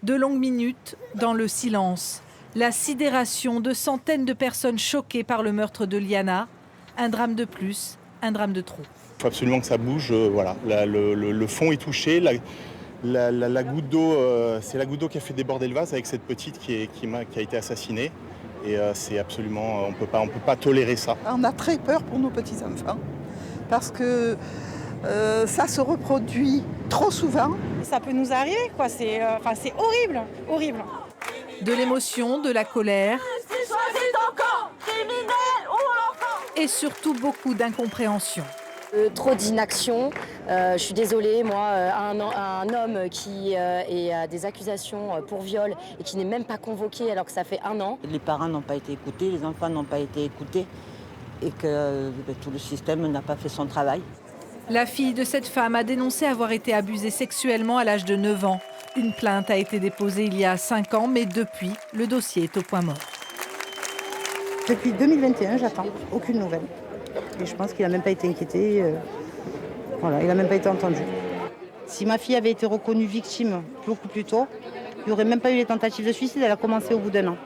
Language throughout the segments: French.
De longues minutes dans le silence. La sidération de centaines de personnes choquées par le meurtre de Liana. Un drame de plus, un drame de trop. Il faut absolument que ça bouge. Voilà. Le fond est touché. La goutte d'eau, c'est la goutte d'eau qui a fait déborder le vase avec cette petite qui a été assassinée. Et c'est absolument, on peut pas tolérer ça. On a très peur pour nos petits-enfants parce que ça se reproduit trop souvent. Ça peut nous arriver, quoi. C'est horrible, horrible. De l'émotion, de la colère et surtout beaucoup d'incompréhension. Trop d'inaction. Je suis désolée, moi, un homme qui a des accusations pour viol et qui n'est même pas convoqué alors que ça fait 1 an. Les parents n'ont pas été écoutés, les enfants n'ont pas été écoutés et que tout le système n'a pas fait son travail. La fille de cette femme a dénoncé avoir été abusée sexuellement à l'âge de 9 ans. Une plainte a été déposée il y a 5 ans, mais depuis, le dossier est au point mort. Depuis 2021, j'attends aucune nouvelle. Et je pense qu'il n'a même pas été inquiété. Voilà, il n'a même pas été entendu. Si ma fille avait été reconnue victime beaucoup plus tôt, il n'y aurait même pas eu les tentatives de suicide. Elle a commencé au bout d'1 an.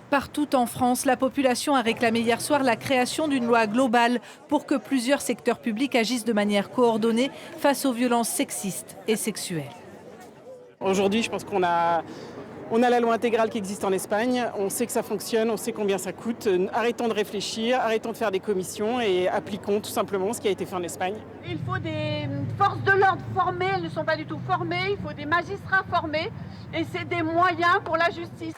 Partout en France, la population a réclamé hier soir la création d'une loi globale pour que plusieurs secteurs publics agissent de manière coordonnée face aux violences sexistes et sexuelles. Aujourd'hui, je pense qu'on a la loi intégrale qui existe en Espagne, on sait que ça fonctionne, on sait combien ça coûte. Arrêtons de réfléchir, arrêtons de faire des commissions et appliquons tout simplement ce qui a été fait en Espagne. Il faut des forces de l'ordre formées, elles ne sont pas du tout formées, il faut des magistrats formés et c'est des moyens pour la justice.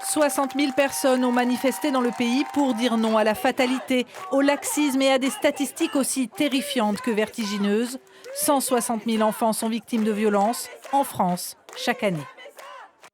60 000 personnes ont manifesté dans le pays pour dire non à la fatalité, au laxisme et à des statistiques aussi terrifiantes que vertigineuses. 160 000 enfants sont victimes de violences en France chaque année.